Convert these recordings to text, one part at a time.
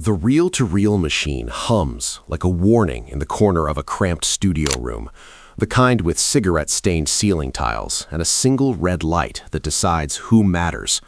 The reel-to-reel machine hums like a warning in the corner of a cramped studio room, the kind with cigarette-stained ceiling tiles and a single red light that decides who matters.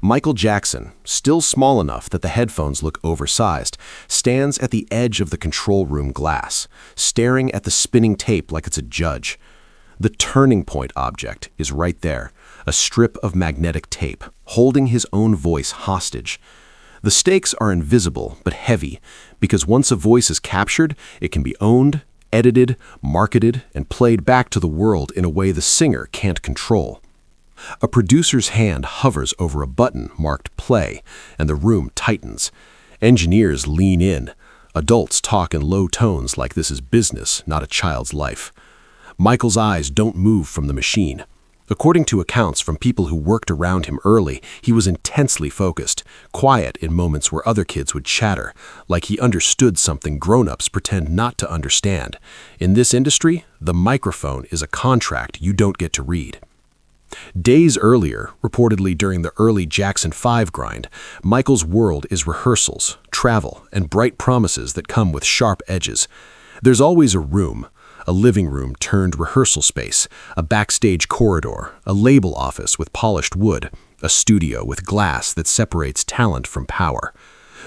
Michael Jackson, still small enough that the headphones look oversized, stands at the edge of the control room glass, staring at the spinning tape like it's a judge. The turning point object is right there, a strip of magnetic tape, holding his own voice hostage. The stakes are invisible but heavy, because once a voice is captured, it can be owned, edited, marketed, and played back to the world in a way the singer can't control. A producer's hand hovers over a button marked play, and the room tightens. Engineers lean in. Adults talk in low tones like this is business, not a child's life. Michael's eyes don't move from the machine. According to accounts from people who worked around him early, he was intensely focused, quiet in moments where other kids would chatter, like he understood something grown-ups pretend not to understand. In this industry, the microphone is a contract you don't get to read. Days earlier, reportedly during the early Jackson 5 grind, Michael's world is rehearsals, travel, and bright promises that come with sharp edges. There's always a room, a living room turned rehearsal space, a backstage corridor, a label office with polished wood, a studio with glass that separates talent from power.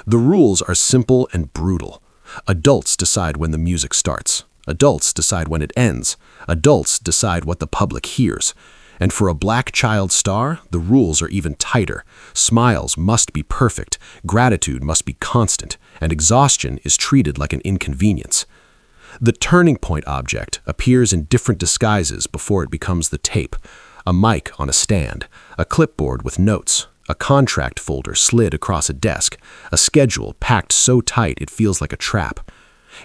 The rules are simple and brutal. Adults decide when the music starts. Adults decide when it ends. Adults decide what the public hears. And for a black child star, the rules are even tighter. Smiles must be perfect, gratitude must be constant, and exhaustion is treated like an inconvenience. The turning point object appears in different disguises before it becomes the tape. A mic on a stand, a clipboard with notes, a contract folder slid across a desk, a schedule packed so tight it feels like a trap.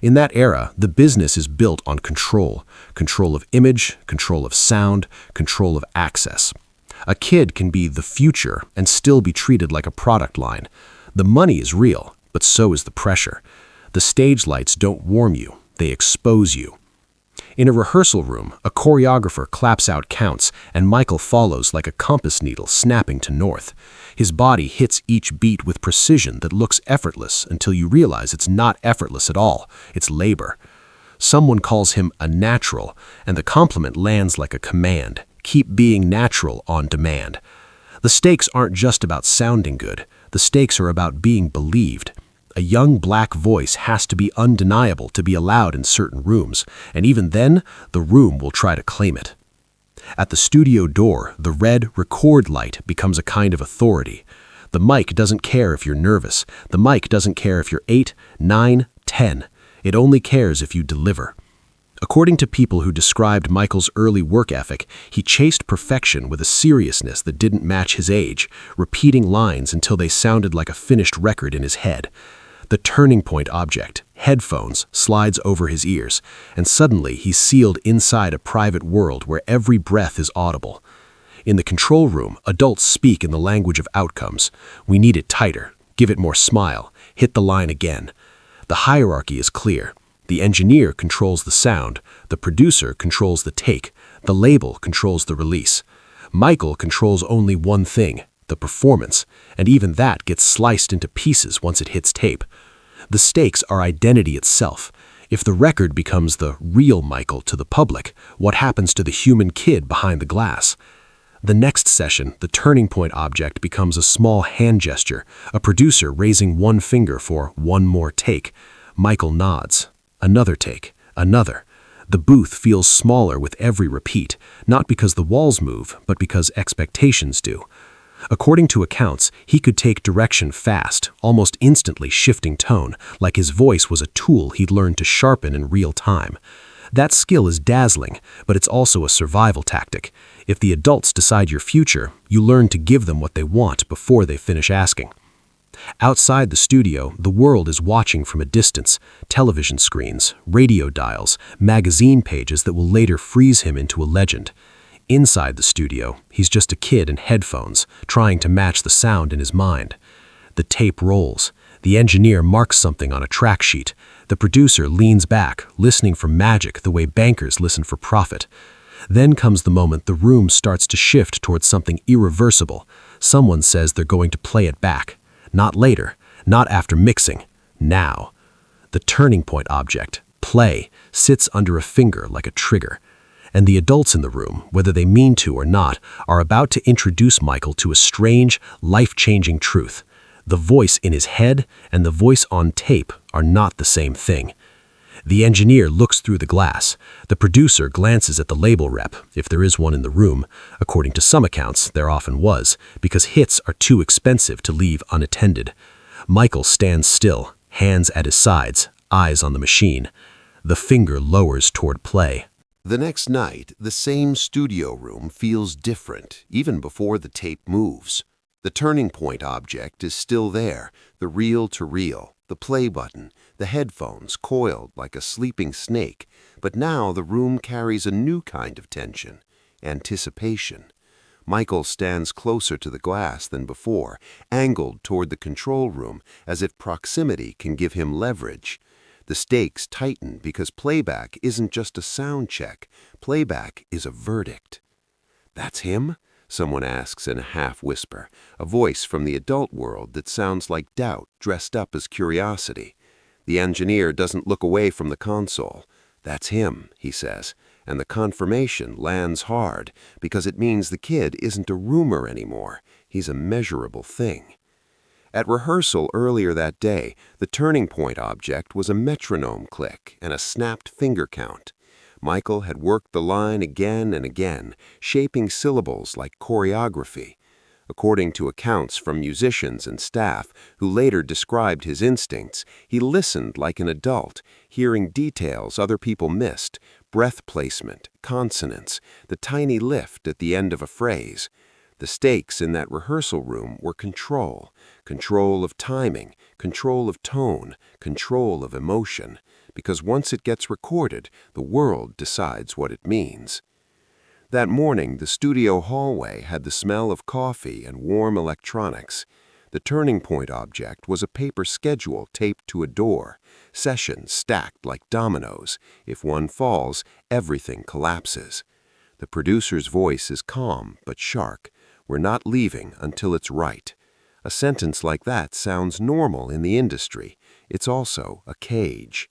In that era, the business is built on control. Control of image, control of sound, control of access. A kid can be the future and still be treated like a product line. The money is real, but so is the pressure. The stage lights don't warm you. They expose you. In a rehearsal room, a choreographer claps out counts, and Michael follows like a compass needle snapping to north. His body hits each beat with precision that looks effortless until you realize it's not effortless at all. It's labor. Someone calls him a natural, and the compliment lands like a command. Keep being natural on demand. The stakes aren't just about sounding good. The stakes are about being believed. A young black voice has to be undeniable to be allowed in certain rooms, and even then, the room will try to claim it. At the studio door, the red record light becomes a kind of authority. The mic doesn't care if you're nervous. The mic doesn't care if you're 8, 9, 10. It only cares if you deliver. According to people who described Michael's early work ethic, he chased perfection with a seriousness that didn't match his age, repeating lines until they sounded like a finished record in his head. The turning point object, headphones, slides over his ears, and suddenly he's sealed inside a private world where every breath is audible. In the control room, adults speak in the language of outcomes. We need it tighter. Give it more smile. Hit the line again. The hierarchy is clear. The engineer controls the sound. The producer controls the take. The label controls the release. Michael controls only one thing, the performance, and even that gets sliced into pieces once it hits tape. The stakes are identity itself. If the record becomes the real Michael to the public, what happens to the human kid behind the glass? The next session, the turning point object becomes a small hand gesture, a producer raising one finger for one more take. Michael nods. Another take. Another. The booth feels smaller with every repeat, not because the walls move, but because expectations do. According to accounts, he could take direction fast, almost instantly shifting tone, like his voice was a tool he'd learned to sharpen in real time. That skill is dazzling, but it's also a survival tactic. If the adults decide your future, you learn to give them what they want before they finish asking. Outside the studio, the world is watching from a distance. Television screens, radio dials, magazine pages that will later freeze him into a legend. Inside the studio, he's just a kid in headphones, trying to match the sound in his mind. The tape rolls. The engineer marks something on a track sheet. The producer leans back, listening for magic the way bankers listen for profit. Then comes the moment the room starts to shift towards something irreversible. Someone says they're going to play it back. Not later, not after mixing, Now, the turning point object, play, sits under a finger like a trigger, and the adults in the room, whether they mean to or not, are about to introduce Michael to a strange, life-changing truth. The voice in his head and the voice on tape are not the same thing. The engineer looks through the glass. The producer glances at the label rep, if there is one in the room. According to some accounts, there often was, because hits are too expensive to leave unattended. Michael stands still, hands at his sides, eyes on the machine. The finger lowers toward play. The next night, the same studio room feels different, even before the tape moves. The turning point object is still there, the reel-to-reel, the play button, the headphones coiled like a sleeping snake, but now the room carries a new kind of tension, anticipation. Michael stands closer to the glass than before, angled toward the control room as if proximity can give him leverage. The stakes tighten because playback isn't just a sound check. Playback is a verdict. "That's him?" someone asks in a half-whisper, a voice from the adult world that sounds like doubt dressed up as curiosity. The engineer doesn't look away from the console. "That's him," he says, and the confirmation lands hard because it means the kid isn't a rumor anymore. He's a measurable thing. At rehearsal earlier that day, the turning point object was a metronome click and a snapped finger count. Michael had worked the line again and again, shaping syllables like choreography. According to accounts from musicians and staff who later described his instincts, he listened like an adult, hearing details other people missed, breath placement, consonants, the tiny lift at the end of a phrase. The stakes in that rehearsal room were control of timing, control of tone, control of emotion, because once it gets recorded, the world decides what it means. That morning, the studio hallway had the smell of coffee and warm electronics. The turning point object was a paper schedule taped to a door, sessions stacked like dominoes. If one falls, everything collapses. The producer's voice is calm but sharp. "We're not leaving until it's right." A sentence like that sounds normal in the industry. It's also a cage.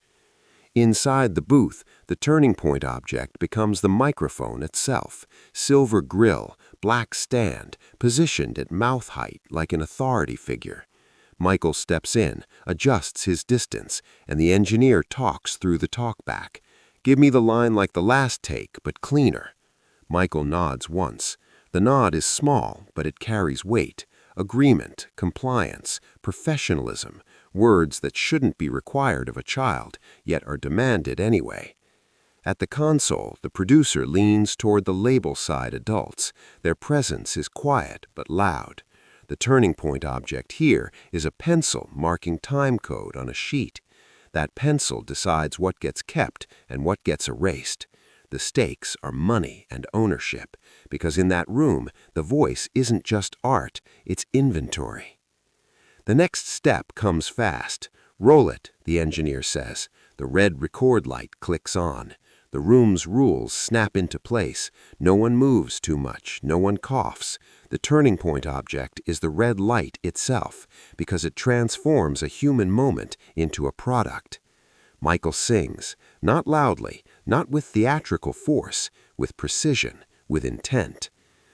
Inside the booth, the turning point object becomes the microphone itself, silver grill, black stand, positioned at mouth height like an authority figure. Michael steps in, adjusts his distance, and the engineer talks through the talkback. "Give me the line like the last take, but cleaner." Michael nods once. The nod is small, but it carries weight. Agreement, compliance, professionalism, words that shouldn't be required of a child, yet are demanded anyway. At the console, the producer leans toward the label-side adults. Their presence is quiet but loud. The turning point object here is a pencil marking time code on a sheet. That pencil decides what gets kept and what gets erased. The stakes are money and ownership, because in that room, the voice isn't just art, it's inventory. The next step comes fast. "Roll it," the engineer says. The red record light clicks on. The room's rules snap into place. No one moves too much, no one coughs. The turning point object is the red light itself, because it transforms a human moment into a product. Michael sings, not loudly, not with theatrical force, with precision, with intent.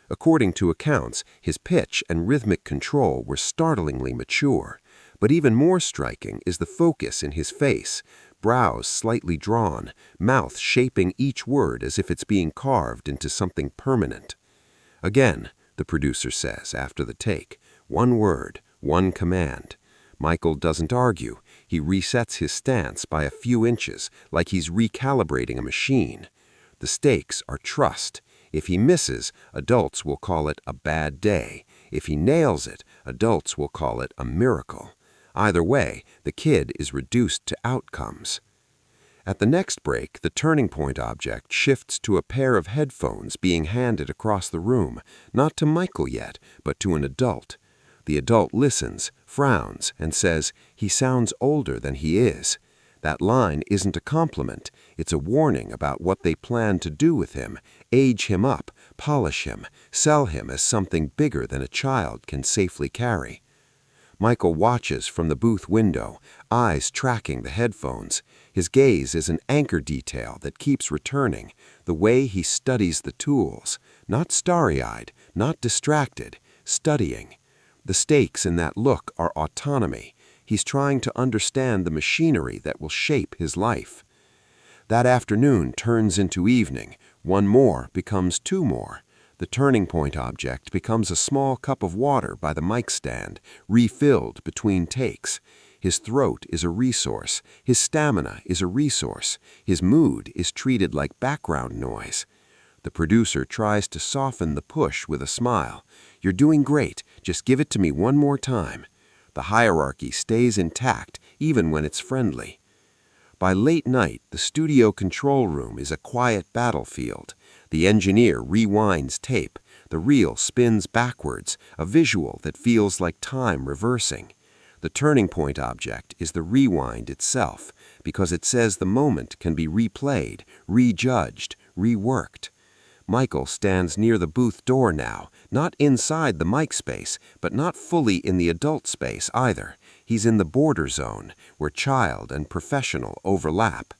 According to accounts, his pitch and rhythmic control were startlingly mature. But even more striking is the focus in his face, brows slightly drawn, mouth shaping each word as if it's being carved into something permanent. "Again," the producer says after the take, "one word, one command." Michael doesn't argue. He resets his stance by a few inches, like he's recalibrating a machine. The stakes are trust. If he misses, adults will call it a bad day. If he nails it, adults will call it a miracle. Either way, the kid is reduced to outcomes. At the next break, the turning point object shifts to a pair of headphones being handed across the room, not to Michael yet, but to an adult. The adult listens, frowns, and says, "He sounds older than he is." That line isn't a compliment. It's a warning about what they plan to do with him, age him up, polish him, sell him as something bigger than a child can safely carry. Michael watches from the booth window, eyes tracking the headphones. His gaze is an anchor detail that keeps returning, the way he studies the tools, not starry-eyed, not distracted, studying. The stakes in that look are autonomy. He's trying to understand the machinery that will shape his life. That afternoon turns into evening. One more becomes two more. The turning point object becomes a small cup of water by the mic stand, refilled between takes. His throat is a resource. His stamina is a resource. His mood is treated like background noise. The producer tries to soften the push with a smile. "You're doing great. Just give it to me one more time." The hierarchy stays intact even when it's friendly. By late night, the studio control room is a quiet battlefield. The engineer rewinds tape. The reel spins backwards, a visual that feels like time reversing. The turning point object is the rewind itself, because it says the moment can be replayed, rejudged, reworked. Michael stands near the booth door now, not inside the mic space, but not fully in the adult space either. He's in the border zone, where child and professional overlap.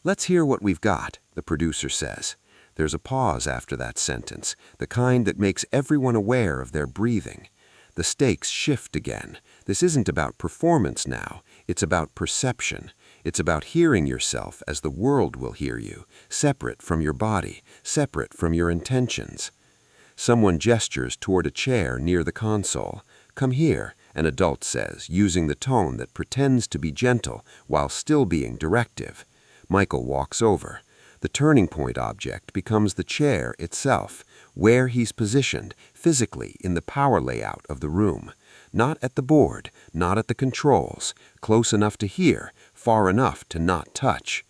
"Let's hear what we've got," the producer says. There's a pause after that sentence, the kind that makes everyone aware of their breathing. The stakes shift again. This isn't about performance now. It's about perception. It's about hearing yourself as the world will hear you, separate from your body, separate from your intentions. Someone gestures toward a chair near the console. "Come here," an adult says, using the tone that pretends to be gentle while still being directive. Michael walks over. The turning point object becomes the chair itself, where he's positioned physically in the power layout of the room. Not at the board, not at the controls, close enough to hear, far enough to not touch.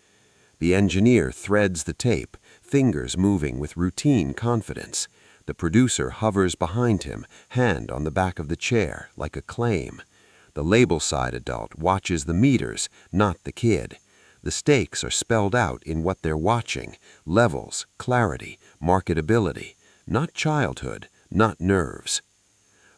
The engineer threads the tape, fingers moving with routine confidence. The producer hovers behind him, hand on the back of the chair, like a claim. The label-side adult watches the meters, not the kid. The stakes are spelled out in what they're watching: levels, clarity, marketability, not childhood, not nerves.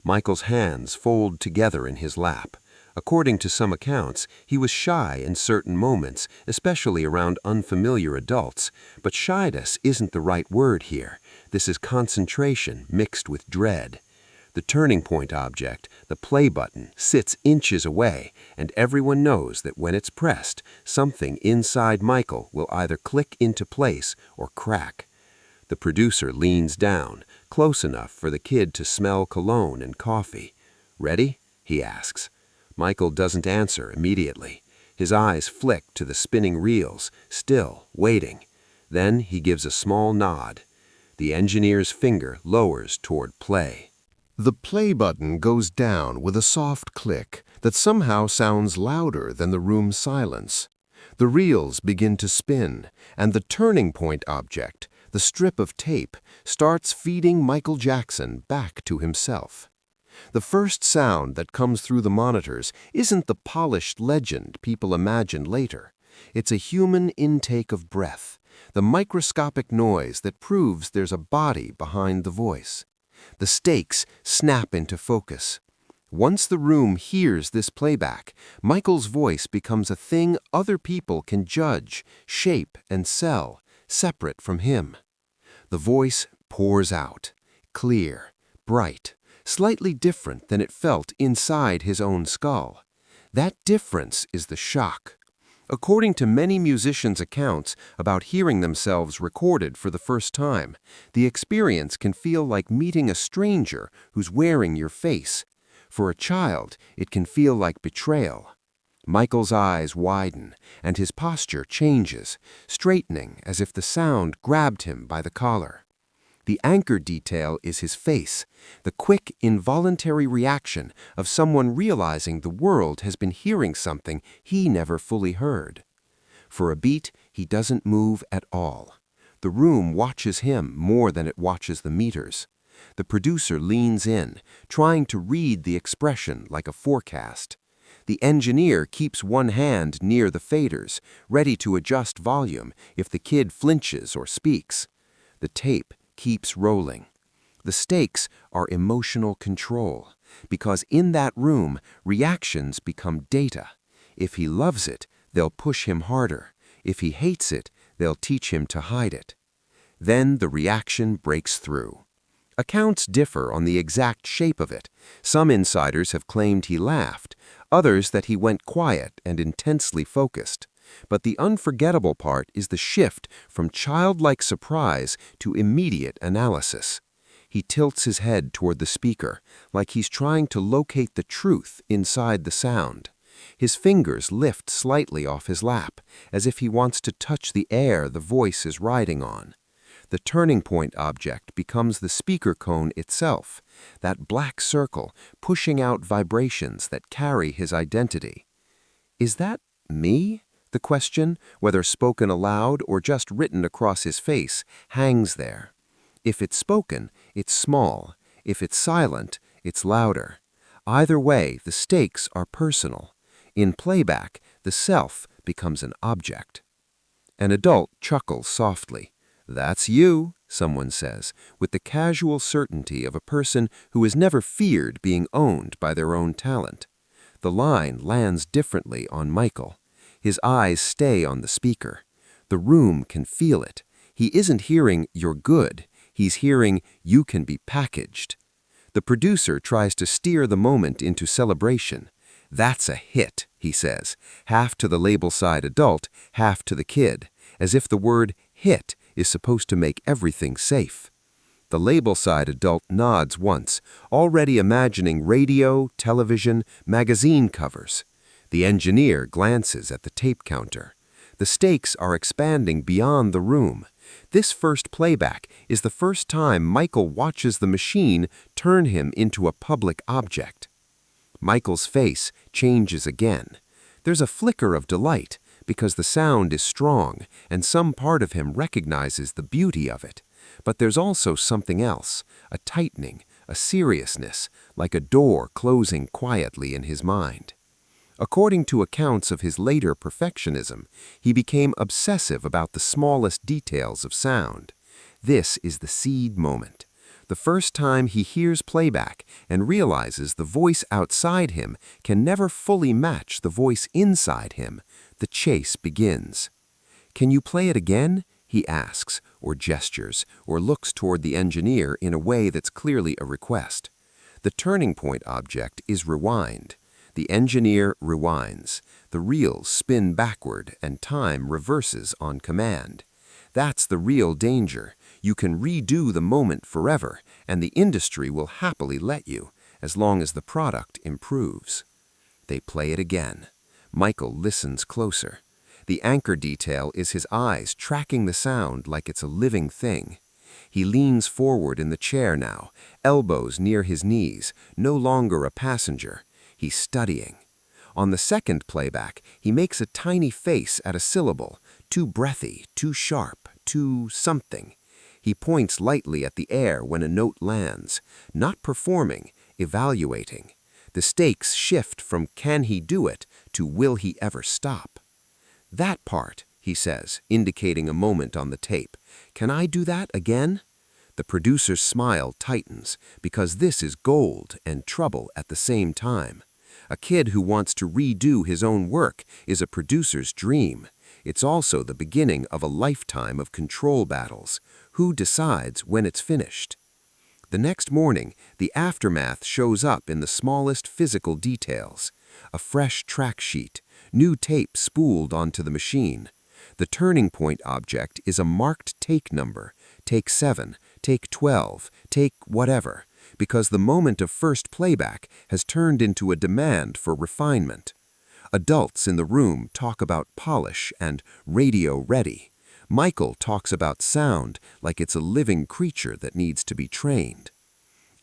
Michael's hands fold together in his lap. According to some accounts, he was shy in certain moments, especially around unfamiliar adults. But shyness isn't the right word here. This is concentration mixed with dread. The turning point object, the play button, sits inches away, and everyone knows that when it's pressed, something inside Michael will either click into place or crack. The producer leans down, close enough for the kid to smell cologne and coffee. "Ready?" he asks. Michael doesn't answer immediately. His eyes flick to the spinning reels, still waiting. Then he gives a small nod. The engineer's finger lowers toward play. The play button goes down with a soft click that somehow sounds louder than the room's silence. The reels begin to spin, and the turning point object, the strip of tape, starts feeding Michael Jackson back to himself. The first sound that comes through the monitors isn't the polished legend people imagine later. It's a human intake of breath, the microscopic noise that proves there's a body behind the voice. The stakes snap into focus. Once the room hears this playback, Michael's voice becomes a thing other people can judge, shape, and sell, separate from him. The voice pours out, clear, bright, slightly different than it felt inside his own skull. That difference is the shock. According to many musicians' accounts about hearing themselves recorded for the first time, the experience can feel like meeting a stranger who's wearing your face. For a child, it can feel like betrayal. Michael's eyes widen, and his posture changes, straightening as if the sound grabbed him by the collar. The anchor detail is his face, the quick, involuntary reaction of someone realizing the world has been hearing something he never fully heard. For a beat, he doesn't move at all. The room watches him more than it watches the meters. The producer leans in, trying to read the expression like a forecast. The engineer keeps one hand near the faders, ready to adjust volume if the kid flinches or speaks. The tape keeps rolling. The stakes are emotional control. because in that room, reactions become data. If he loves it, they'll push him harder. If he hates it, they'll teach him to hide it. Then the reaction breaks through. Accounts differ on the exact shape of it. Some insiders have claimed he laughed, others that he went quiet and intensely focused. But the unforgettable part is the shift from childlike surprise to immediate analysis. He tilts his head toward the speaker, like he's trying to locate the truth inside the sound. His fingers lift slightly off his lap, as if he wants to touch the air the voice is riding on. The turning point object becomes the speaker cone itself, that black circle pushing out vibrations that carry his identity. Is that me? The question, whether spoken aloud or just written across his face, hangs there. If it's spoken, it's small. If it's silent, it's louder. Either way, the stakes are personal. In playback, the self becomes an object. An adult chuckles softly. "That's you," someone says, with the casual certainty of a person who has never feared being owned by their own talent. The line lands differently on Michael. His eyes stay on the speaker. The room can feel it. He isn't hearing "you're good." He's hearing "you can be packaged." The producer tries to steer the moment into celebration. "That's a hit," he says, half to the label-side adult, half to the kid, as if the word "hit" is supposed to make everything safe. The label-side adult nods once, already imagining radio, television, magazine covers. The engineer glances at the tape counter. The stakes are expanding beyond the room. This first playback is the first time Michael watches the machine turn him into a public object. Michael's face changes again. There's a flicker of delight, because the sound is strong, and some part of him recognizes the beauty of it. But there's also something else, a tightening, a seriousness, like a door closing quietly in his mind. According to accounts of his later perfectionism, he became obsessive about the smallest details of sound. This is the seed moment. The first time he hears playback and realizes the voice outside him can never fully match the voice inside him, the chase begins. "Can you play it again?" he asks, or gestures, or looks toward the engineer in a way that's clearly a request. The turning point object is rewind. The engineer rewinds. The reels spin backward and time reverses on command. That's the real danger. You can redo the moment forever, and the industry will happily let you, as long as the product improves. They play it again. Michael listens closer. The anchor detail is his eyes tracking the sound like it's a living thing. He leans forward in the chair now, elbows near his knees, no longer a passenger. He's studying. On the second playback, he makes a tiny face at a syllable, too breathy, too sharp, too something. He points lightly at the air when a note lands, not performing, evaluating. The stakes shift from "can he do it" to "will he ever stop?" "That part," he says, indicating a moment on the tape. "Can I do that again?" The producer's smile tightens, because this is gold and trouble at the same time. A kid who wants to redo his own work is a producer's dream. It's also the beginning of a lifetime of control battles. Who decides when it's finished? The next morning, the aftermath shows up in the smallest physical details. A fresh track sheet, new tape spooled onto the machine. The turning point object is a marked take number, take 7, take 12, take whatever, because the moment of first playback has turned into a demand for refinement. Adults in the room talk about polish and radio ready. Michael talks about sound like it's a living creature that needs to be trained.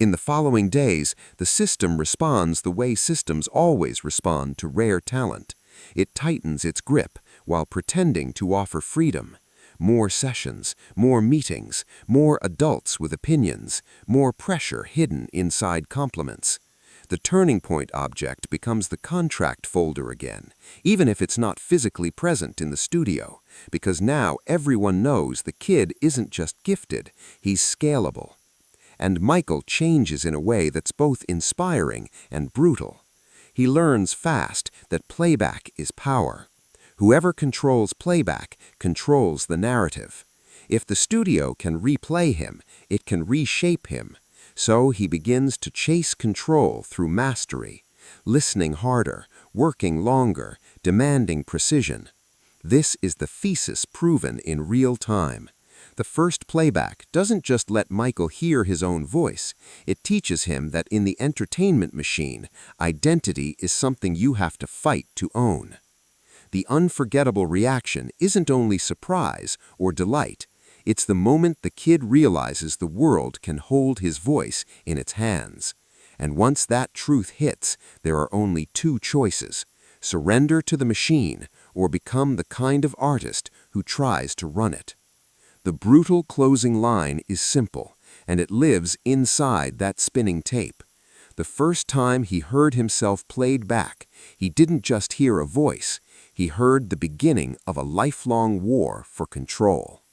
In the following days, the system responds the way systems always respond to rare talent. It tightens its grip while pretending to offer freedom. More sessions, more meetings, more adults with opinions, more pressure hidden inside compliments. The turning point object becomes the contract folder again, even if it's not physically present in the studio, because now everyone knows the kid isn't just gifted, he's scalable. And Michael changes in a way that's both inspiring and brutal. He learns fast that playback is power. Whoever controls playback controls the narrative. If the studio can replay him, it can reshape him. So he begins to chase control through mastery, listening harder, working longer, demanding precision. This is the thesis proven in real time. The first playback doesn't just let Michael hear his own voice, it teaches him that in the entertainment machine, identity is something you have to fight to own. The unforgettable reaction isn't only surprise or delight, it's the moment the kid realizes the world can hold his voice in its hands. And once that truth hits, there are only two choices: surrender to the machine or become the kind of artist who tries to run it. The brutal closing line is simple, and it lives inside that spinning tape. The first time he heard himself played back, he didn't just hear a voice, he heard the beginning of a lifelong war for control.